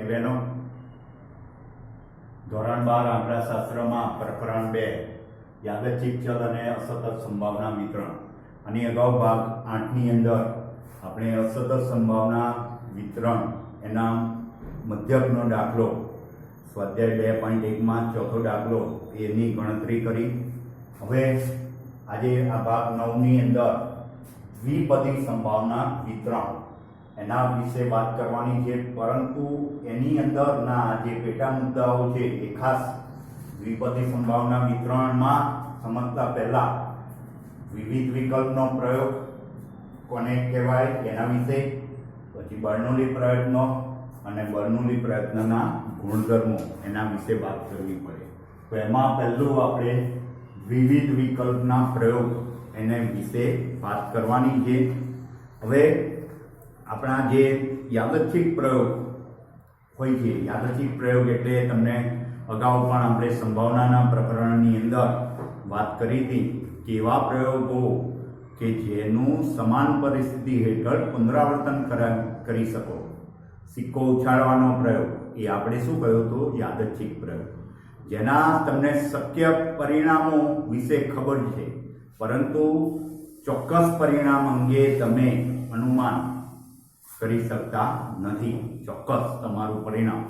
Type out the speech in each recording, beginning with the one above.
ભાઈ બહેનો, ધોરણ 12 આંકડાશાસ્ત્રમાં પ્રકરણ 2 યાદચ્છિક ચલ અને અસતત સંભાવના વિતરણ. આની અગાઉ ભાગ 8 ની અંદર આપણે અસતત સંભાવના વિતરણ એના મધ્યકનો દાખલો સ્વાધ્યાય 2.1 માં ચોથો દાખલો એની ગણતરી કરી. હવે આજે આ ભાગ 9 ની અંદર દ્વિપદી સંભાવના વિતરણ એના વિશે વાત કરવાની છે, પરંતુ એની અંદરના જે પેટા મુદ્દાઓ છે એ ખાસ દ્વિપદી સંભાવના વિતરણમાં સમજતા પહેલા વિવિધ વિકલ્પનો પ્રયોગ કોને કહેવાય એના વિશે, પછી બર્નૌલી પ્રયત્નો અને બર્નૌલી પ્રયત્નના ગુણધર્મો એના વિશે વાત કરવી પડે. તો એમાં પહેલું આપણે વિવિધ વિકલ્પના પ્રયોગ એને વિશે વાત કરવાની છે. હવે આપણા જે યાદચ્છિક પ્રયોગ હોય છે, યાદચ્છિક પ્રયોગ એટલે તમને અગાઉ પણ આપણે સંભાવનાના પ્રકરણની અંદર વાત કરી હતી કે એવા પ્રયોગો કે જેનું સમાન પરિસ્થિતિ હેઠળ પુનરાવર્તન કરી શકો. સિક્કો ઉછાળવાનો પ્રયોગ એ આપણે શું કહ્યું હતું? યાદચ્છિક પ્રયોગ, જેના તમને શક્ય પરિણામો વિશે ખબર છે, પરંતુ ચોક્કસ પરિણામ અંગે તમે અનુમાન કરી શકતા નથી, ચોક્કસ તમારું પરિણામ.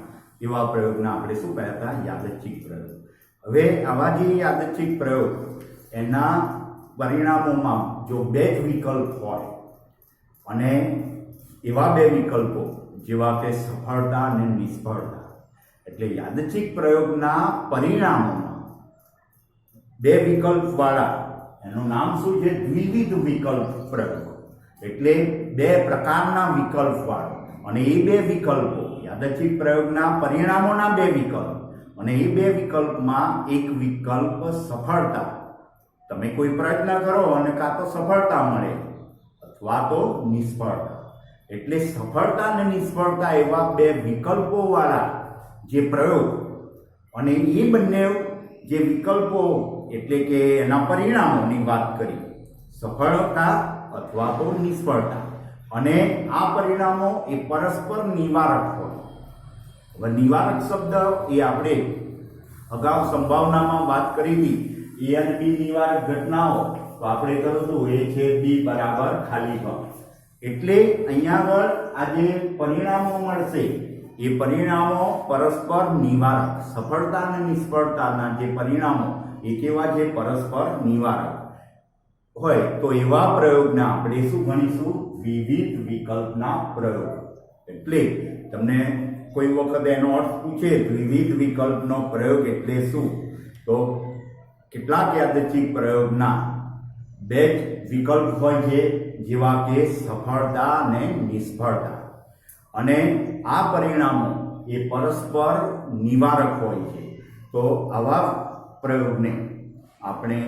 એવા પ્રયોગના આપણે શું કહ્યા હતા? યાદચ્છિક પ્રયોગ. હવે આવા જે યાદચ્છિક પ્રયોગ એના પરિણામોમાં જો બે જ વિકલ્પ હોય અને એવા બે વિકલ્પો જેવા કે સફળતા અને નિષ્ફળતા, એટલે યાદચ્છિક પ્રયોગના પરિણામોમાં બે વિકલ્પ વાળા એનું નામ શું છે? દ્વિવિધ વિકલ્પ પ્રયોગ. એટલે બે પ્રકારના વિકલ્પ વાળો, અને એ બે વિકલ્પો યાદચ્છિક પ્રયોગના પરિણામોના બે વિકલ્પ, અને એ બે વિકલ્પમાં એક વિકલ્પ સફળતા, તમે કોઈ પ્રયત્ન કરો અને કાં તો સફળતા મળે અથવા તો નિષ્ફળતા. એટલે સફળતા અને નિષ્ફળતા એવા બે વિકલ્પો વાળા જે પ્રયોગ, અને એ બંને જે વિકલ્પો એટલે કે એના પરિણામોની વાત કરી, સફળતા અથવા તો નિષ્ફળતા, અને આ પરિણામો એ પરસ્પર નિવારક હોય. હવે નિવારક શબ્દ એ આપણે અગાઉ સંભાવનામાં વાત કરી હતી, એ અને બી નિવારક ઘટનાઓ, તો આપણે કહ્યું હતું એ છે બી બરાબર ખાલી ભાગ. એટલે અહીંયા આગળ આ જે પરિણામો મળશે એ પરિણામો પરસ્પર નિવારક, સફળતા અને નિષ્ફળતાના જે પરિણામો એ કેવા છે? પરસ્પર નિવારક હોય. તો એવા પ્રયોગના આપણે શું ગણીશું? વિવિધ વિકલ્પના પ્રયોગ. એટલે તમને કોઈ વખત એનો અર્થ પૂછે વિવિધ વિકલ્પનો પ્રયોગ એટલે શું, તો કેટલાક યાદચ્છિક પ્રયોગના બે જ વિકલ્પ હોય છે, જેવા કે સફળતા અને નિષ્ફળતા, અને આ પરિણામો એ પરસ્પર નિવારક હોય છે. તો આવા પ્રયોગને આપણે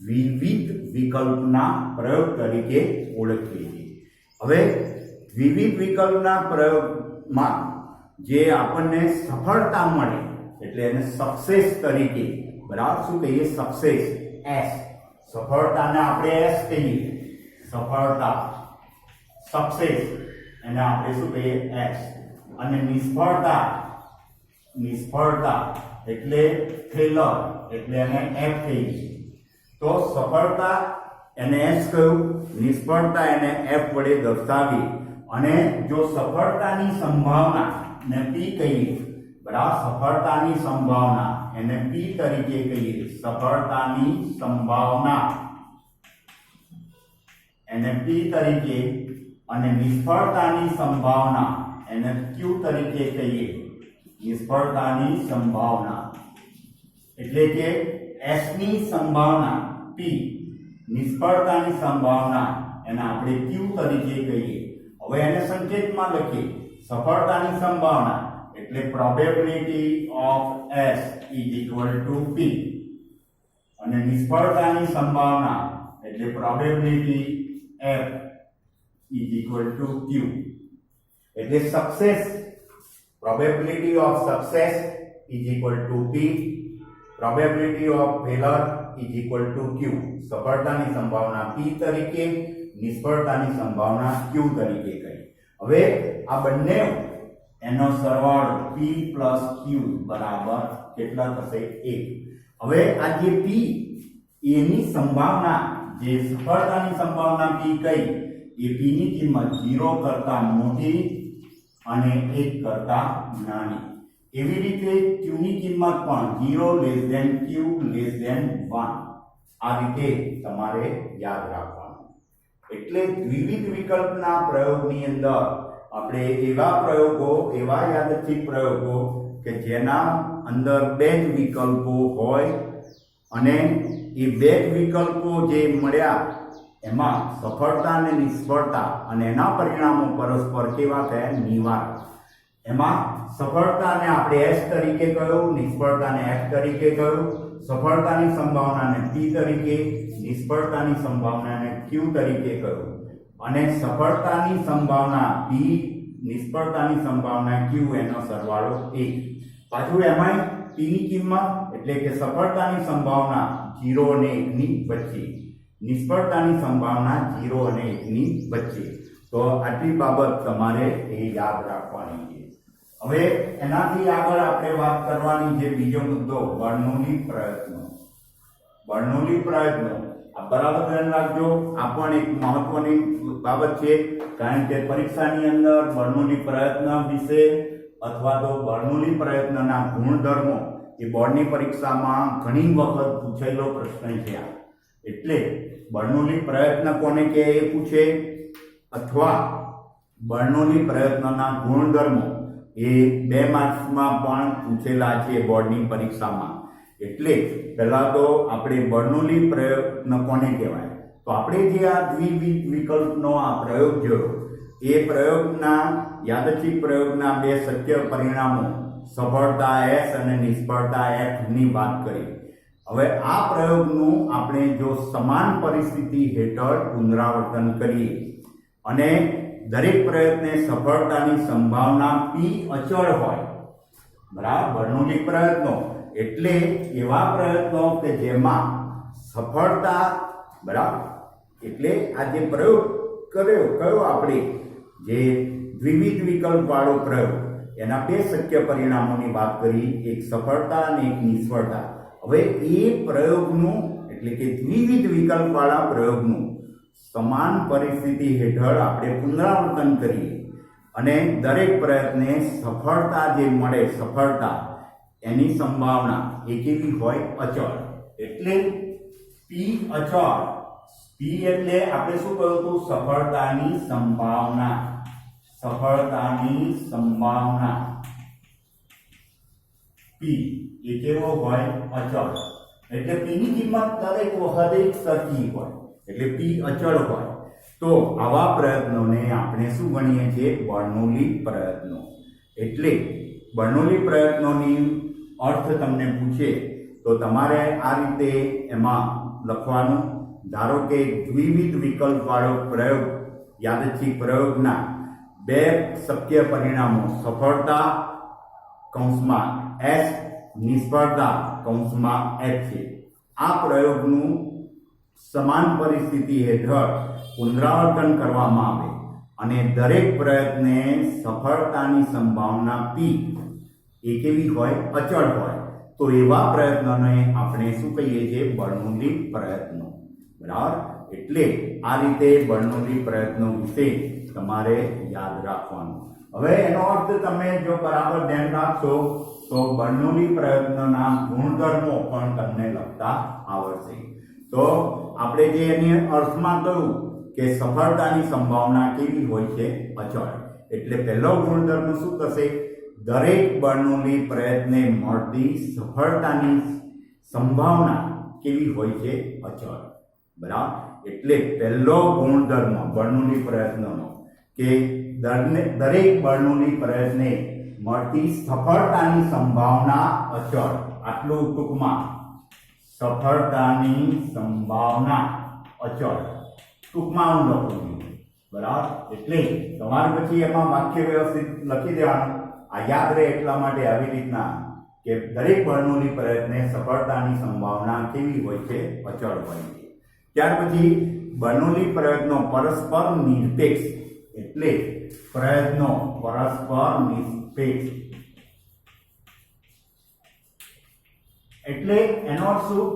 વિવિધ વિકલ્પના પ્રયોગ તરીકે ઓળખીએ છીએ. હવે વિવિધ વિકલ્પના પ્રયોગમાં જે આપણને સફળતા મળે એટલે એને સક્સેસ તરીકે, બરાબર, શું કહીએ? Success, S. સફળતાને આપણે એસ કહીએ, સફળતા, સક્સેસ એને આપણે શું કહીએ? એસ. અને નિષ્ફળતા, નિષ્ફળતા એટલે ફેલર, એટલે એને એફ કહીએ. તો સફળતા એને એસ કહ્યું, નિષ્ફળતા એને એફ વડે દર્શાવી, અને જો સફળતાની સંભાવના ને પી કહીએ, બરાબર, સફળતાની સંભાવના એને પી તરીકે કહીએ, સફળતાની સંભાવના એને પી તરીકે, અને નિષ્ફળતાની સંભાવના એને ક્યુ તરીકે કહીએ, નિષ્ફળતાની સંભાવના. એટલે કે એસ ની સંભાવના પી, નિષ્ફળતાની સંભાવના એને આપણે ક્યુ તરીકે કહીએ. હવે એને સંકેતમાં લખીએ, સફળતાની સંભાવના એટલે probability of S is equal to P, અને નિષ્ફળતાની સંભાવના એટલે probability F is equal to Q. એટલે success, probability of success is equal to P, probability of failure is equal to Q. સફળતાની સંભાવના પી તરીકે, નિષ્ફળતાની સંભાવના ક્યુ તરીકે કહી. હવે આ બંને એનો સરવાળો p પ્લસ q બરાબર કેટલા થશે 1. હવે આ જે p એની સંભાવના જે સફળતાની સંભાવના p કઈ એ p ની કિંમત 0 કરતા મોટી અને 1 કરતા નાની. એવી રીતે q ની કિંમત પણ 0 less than q less than 1. આ રીતે તમારે યાદ રાખવાનું. એટલે દ્વિવિધ વિકલ્પના પ્રયોગની અંદર આપણે એવા પ્રયોગો, એવા યાદચ્છિક પ્રયોગો કે જેના અંદર બે જ વિકલ્પો હોય અને એ બે જ વિકલ્પો જે મળ્યા એમાં સફળતા અને નિષ્ફળતા અને એના પરિણામો પરસ્પર કેવા થયા નિવારક. એમાં સફળતાને આપણે s તરીકે કહ્યું, નિષ્ફળતાને f તરીકે કહ્યું, સફળતાની સંભાવનાને p તરીકે, નિષ્ફળતાની સંભાવનાને q તરીકે કહ્યું અને સફળતાની સંભાવના p, નિષ્ફળતાની સંભાવના q એનો સરવાળો 1. પાછું એમાં p ની કિંમત એટલે કે સફળતાની સંભાવના 0 અને 1 ની વચ્ચે, નિષ્ફળતાની સંભાવના 0 અને 1 ની વચ્ચે. તો આટલી બાબત તમારે એ યાદ રાખવાની છે. હવે એનાથી આગળ આપણે વાત કરવાની છે બીજો મુદ્દો બર્નોલી પ્રયત્નો. બર્નોલી પ્રયત્નો આ બરાબર ધ્યાન રાખજો. આ પણ એક મહત્વની બાબત છે, કારણ કે પરીક્ષાની અંદર બર્નોલી પ્રયત્ન વિશે અથવા તો બર્નોલી પ્રયત્નના ગુણધર્મો એ બોર્ડની પરીક્ષામાં ઘણી વખત પૂછેલો પ્રશ્ન છે. એટલે બર્નોલી પ્રયત્ન કોને કહે એ પૂછે અથવા બર્નોલી પ્રયત્નના ગુણધર્મો એ 2 માર્ક્સમાં પણ પૂછેલા છે બોર્ડની પરીક્ષામાં. એટલે પહેલા તો આપણે બર્નોલી પ્રયત્ન કોને કહેવાય? તો આપણે જે આ દ્વિવિધ વિકલ્પનો આ પ્રયોગ જોયો એ પ્રયોગના યાદચ્છિક પ્રયોગના 2 શક્ય પરિણામો સફળતા s અને નિષ્ફળતા f ની વાત કરી. હવે આ પ્રયોગનું આપણે જો સમાન પરિસ્થિતિ હેઠળ પુનરાવર્તન કરીએ અને દરેક પ્રયત્ને સફળતાની સંભાવના p અચળ હોય, બરાબર, બર્નોલી પ્રયત્નો એટલે એવા પ્રયત્નો કે જેમાં સફળતા, બરાબર, એટલે આ જે પ્રયોગ કયો આપણે જે દ્વિવિધ વિકલ્પ વાળો પ્રયોગ એના 2 શક્ય પરિણામોની વાત કરી, એક સફળતા અને એક નિષ્ફળતા. હવે એ પ્રયોગનું એટલે કે દ્વિવિધ વિકલ્પ વાળા પ્રયોગનું સમાન પરિસ્થિતિ હેઠળ આપણે પુનરાવર્તન કરીએ અને દરેક પ્રયત્ને સફળતા જે મળે, સફળતા એની સંભાવના એ કેવી હોય? અચળ. એટલે p અચળ. p એટલે આપણે શું કહ્યું હતું? સફળતાની સંભાવના. સફળતાની સંભાવના p એ કેવો હોય? અચળ. એટલે p ની કિંમત દરેક વખતે સરખી હોય એટલે p અચળ હોય. તો આવા પ્રયત્નોને આપણે શું ગણીએ છીએ? બર્નોલી પ્રયત્નો. એટલે બર્નોલી પ્રયત્નોની અર્થ તમને પૂછે તો તમારે આ રીતે એમાં લખવાનું. ધારો કે દ્વિવિધ વિકલ્પ વાળો પ્રયોગ, યાદચ્છિક પ્રયોગના 2 શક્ય પરિણામો સફળતા કૌંસમાં s, નિષ્ફળતા કૌંસમાં f છે. આ પ્રયોગનું સમાન પરિસ્થિતિ હેઠળ પુનરાવર્તન કરવામાં આવે અને દરેક પ્રયત્ને સફળતાની સંભાવના p એ કેવી હોય? અચળ હોય. તો એવા પ્રયત્નોને આપણે શું કહીએ છીએ? બર્નોલી પ્રયત્નો. બરાબર. એટલે આ રીતે બર્નોલી પ્રયત્નો વિશે તમારે યાદ રાખવાનું. હવે એનો અર્થ તમે જો બરાબર ધ્યાન રાખશો તો બર્નોલી પ્રયત્નના ગુણધર્મો પણ તમને લખતા આવડશે. તો આપણે જે એની અર્થમાં કહ્યું કે સફળતાની સંભાવના કેવી હોય છે? અચળ. એટલે પહેલો ગુણધર્મ શું થશે? દરેક બર્નોલી પ્રયત્ને મળતી સફળતાની સંભાવના કેવી હોય છે? અચળ. બરાબર. એટલે પહેલો ગુણધર્મ બર્નોલી પ્રયત્નનો કે દરેક બર્નોલી પ્રયત્ને મળતી સફળતાની સંભાવના અચળ. આટલું ટૂંકમાં સફળતાની સંભાવના અચળ ટૂંકમાં હું લખું છું. બરાબર. એટલે તમારે પછી એમાં વાક્ય વ્યવસ્થિત લખી દેવાનું. આ યાદ રહે એટલા માટે આવી રીતના કે દરેક બર્નોલી પ્રયત્ને સફળતાની સંભાવના કેવી હોય છે? અચળ હોય છે. ત્યાર પછી બર્નોલી પ્રયત્નો પરસ્પર નિરપેક્ષ. એટલે પ્રયત્નો પરસ્પર નિરપેક્ષ. એટલે એનો અર્થ શું?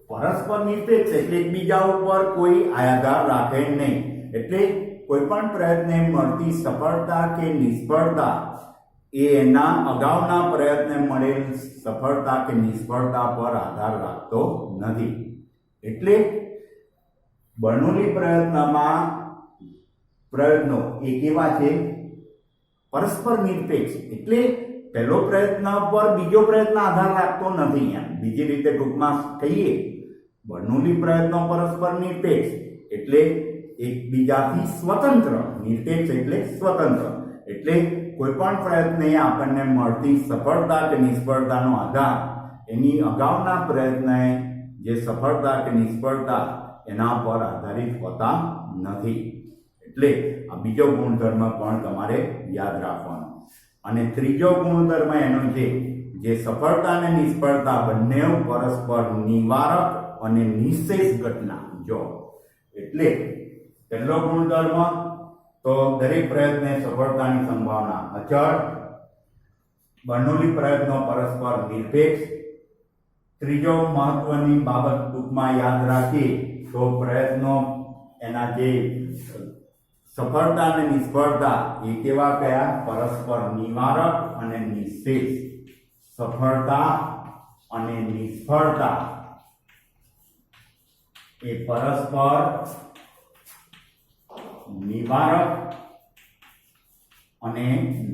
પરસ્પર નિરપેક્ષ એટલે એકબીજા ઉપર કોઈ આધાર રાખે નહીં. એટલે કોઈ પણ પ્રયત્ને મળતી સફળતા કે નિષ્ફળતા એ એના અગાઉના પ્રયત્ને મળેલ સફળતા કે નિષ્ફળતા પર આધાર રાખતો નથી. એટલે બર્નોલી પ્રયત્નો એ કેવા છે? પરસ્પર નિરપેક્ષ. એટલે પહેલો પ્રયત્ન પર બીજો પ્રયત્ન આધાર રાખતો નથી. એમ બીજી રીતે ટૂંકમાં કહીએ, બર્નોલી પ્રયત્નો પરસ્પર નિરપેક્ષ એટલે એકબીજાથી સ્વતંત્ર. નિરપેક્ષ એટલે સ્વતંત્ર. એટલે કોઈ પણ પ્રયત્ને આપણને મળતી સફળતા કે નિષ્ફળતાનો આધાર એની અગાઉના પ્રયત્ને જે સફળતા કે નિષ્ફળતા એના પર આધારિત હોતા નથી. એટલે આ બીજો ગુણધર્મ પણ તમારે યાદ રાખવાનો. અને ત્રીજો ગુણધર્મ એનો છે જે સફળતા અને નિષ્ફળતા બંને પરસ્પર નિવારક અને નિશેષ ઘટના. જો એટલે પહેલો ગુણધર્મ તો દરેક પ્રયત્ને સફળતાની સંભાવના અચળ. બર્નોલી પ્રયત્નો પરસ્પર નિરપેક્ષ. ત્રીજો મહત્વની બાબત ટૂંકમાં યાદ રાખીએ તો પ્રયત્નો એના જે સફળતા અને નિષ્ફળતા એ કેવા કયા? પરસ્પર નિવારક અને નિશેષ. સફળતા અને નિષ્ફળતા એ પરસ્પર નિવારક અને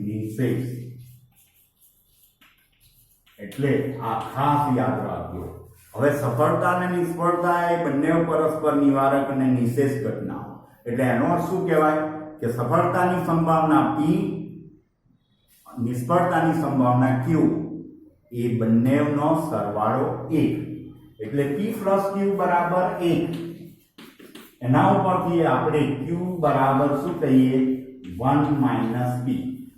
નિશેષ. એટલે આ ખાસ યાદ રાખજો. હવે સફળતા અને નિષ્ફળતા એ બંને પરસ્પર નિવારક અને નિશેષ ઘટનાઓ. એટલે એનો અર્થ શું કહેવાય કે સફળતાની સંભાવના P, નિષ્ફળતાની સંભાવના Q એ બંનેનો સરવાળો 1. એટલે P plus Q બરાબર 1. એના ઉપરથી આપણે Q બરાબર શું કહીએ? 1 minus P.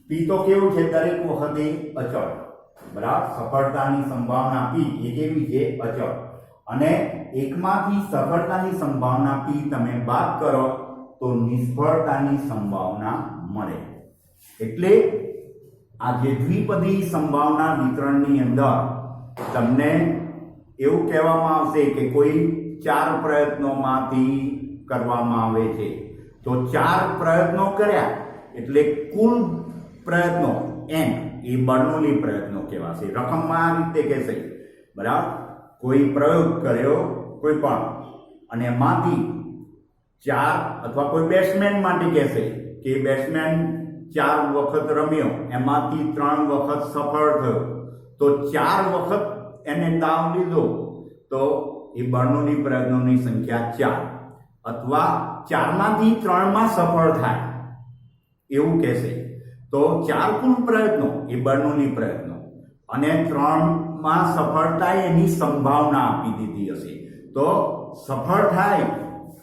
P તો કેવું છે? દરેક વખતે અચળ. બરાબર. સફળતાની સંભાવના P એ કેવી છે? અચળ. અને એકમાંથી સફળતાની સંભાવના P તમે બાદ કરો તો નિષ્ફળતાની સંભાવના મળે. એટલે આ જે દ્વિપદી સંભાવના વિતરણની અંદર તમને એવું કહેવામાં આવશે કે કોઈ 4 પ્રયત્નોમાંથી કરવામાં આવે છે તો 4 પ્રયત્નો કર્યા એટલે કુલ પ્રયત્નો n એ બર્નોલી પ્રયત્નો કહેવાશે. રકમમાં આ રીતે કહેશે. બરાબર. કોઈ પ્રયોગ કર્યો કોઈ પણ અને એમાંથી 4 અથવા કોઈ બેટ્સમેન માટે કહેશે કે બેટ્સમેન 4 વખત રમ્યો એમાંથી 3 વખત સફળ થયો તો 4 વખત એને દાવ લીધો તો એ બર્નોલી પ્રયત્નોની સંખ્યા 4. અથવા 4માંથી 3માં સફળ થાય એવું કહેશે તો 4 કુલ પ્રયત્નો એ બર્નોલી પ્રયત્નો અને 3માં સફળ થાય એની સંભાવના આપી દીધી હશે. તો સફળ થાય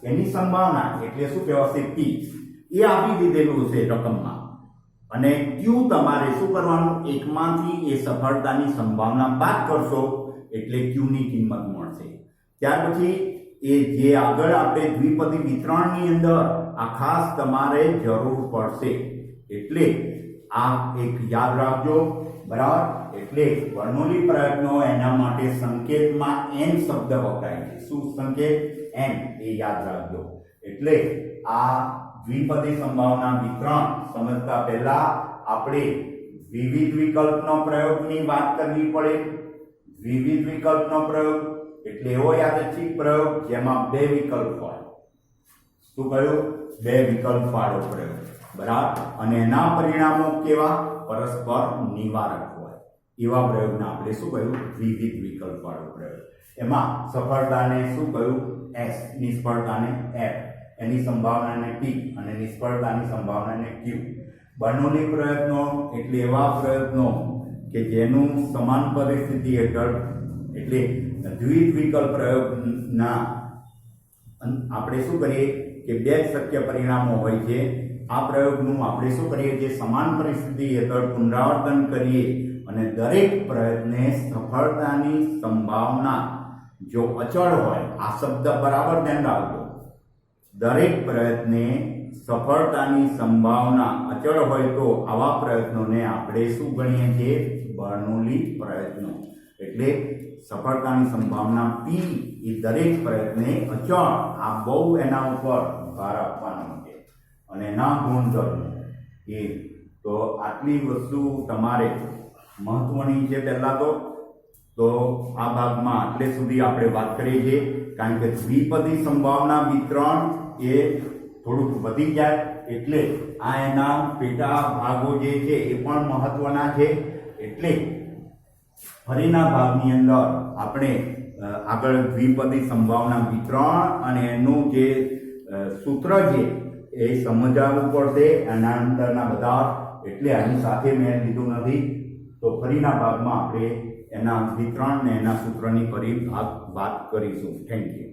એની સંભાવના એટલે શું કહેવાશે? P એ આપી દીધેલું છે રકમમાં. અને Q તમારે શું કરવાનું? એકમાંથી એ સફળતાની સંભાવના બાદ કરશો એટલે Q ની કિંમત મળશે. ત્યાર પછી એ જે આગળ આપણે દ્વિપદી વિતરણની અંદર આ ખાસ તમારે જરૂર પડશે. એટલે આ એક યાદ રાખજો. બરાબર. એટલે બર્નોલી પ્રયત્નો એના માટે સંકેતમાં n શબ્દ વપરાય છે. શું સંકેત? n એ યાદ રાખજો. એટલે આ દ્વિપદી સંભાવના વિતરણ સમજતા પહેલા આપણે વિવિધ વિકલ્પનો પ્રયોગની વાત કરવી પડે. વિવિધ વિકલ્પનો પ્રયોગ એટલે એવો યાદચ્છિક પ્રયોગ જેમાં 2 વિકલ્પ હોય. શું કહ્યું? 2 વિકલ્પ વાળો પ્રયોગ. બરાબર. અને એના પરિણામો કેવા? પરસ્પર નિવારક હોય. એવા પ્રયોગને આપણે શું કહ્યું? વિવિધ વિકલ્પ વાળો પ્રયોગ. એમાં સફળતાને શું કહ્યું? S, નિષ્ફળતાને F, એની સંભાવનાને T અને નિષ્ફળતાની સંભાવનાને Q. બર્નોલી પ્રયત્નો એટલે એવા પ્રયત્નો કે જેનું સમાન પરિસ્થિતિ હેઠળ એટલે દ્વિવિધ વિકલ્પ પ્રયોગના આપણે શું કરીએ કે 2 શક્ય પરિણામો હોય છે. આ પ્રયોગનું આપણે શું કરીએ કે સમાન પરિસ્થિતિ હેઠળ પુનરાવર્તન કરીએ અને દરેક પ્રયત્ને સફળતાની સંભાવના જો અચળ હોય, આ શબ્દ બરાબર ધ્યાન રાખજો, દરેક પ્રયત્ને સફળતાની સંભાવના અચળ હોય તો આવા પ્રયત્નોને આપણે શું ગણીએ છીએ? બર્નોલી પ્રયત્નો. એટલે સફળતાની સંભાવના પી એ દરેક પ્રયત્ને અચળ. આ બહુ એના ઉપર ભાર આપવાનો છે અને એના ગુણધર્મો એ તો આટલી વસ્તુ તમારે મહત્વની છે. પહેલા તો આ ભાગમાં આટલે સુધી આપણે વાત કરીએ છીએ, કારણ કે દ્વિપદી સંભાવના વિતરણ એ થોડુંક વધી જાય એટલે આ એના પેટા ભાગો જે છે એ પણ મહત્વના છે. એટલે ફરીના ભાગની અંદર આપણે આગળ દ્વિપદી સંભાવના વિતરણ અને એનું જે સૂત્ર છે એ સમજાવવું પડશે. એના અંદરના બધા એટલે આની સાથે મેં લીધું નથી. તો ફરીના ભાગમાં આપણે એના વિતરણ ને એના સૂત્રની ફરી વાત કરીશું. Thank you.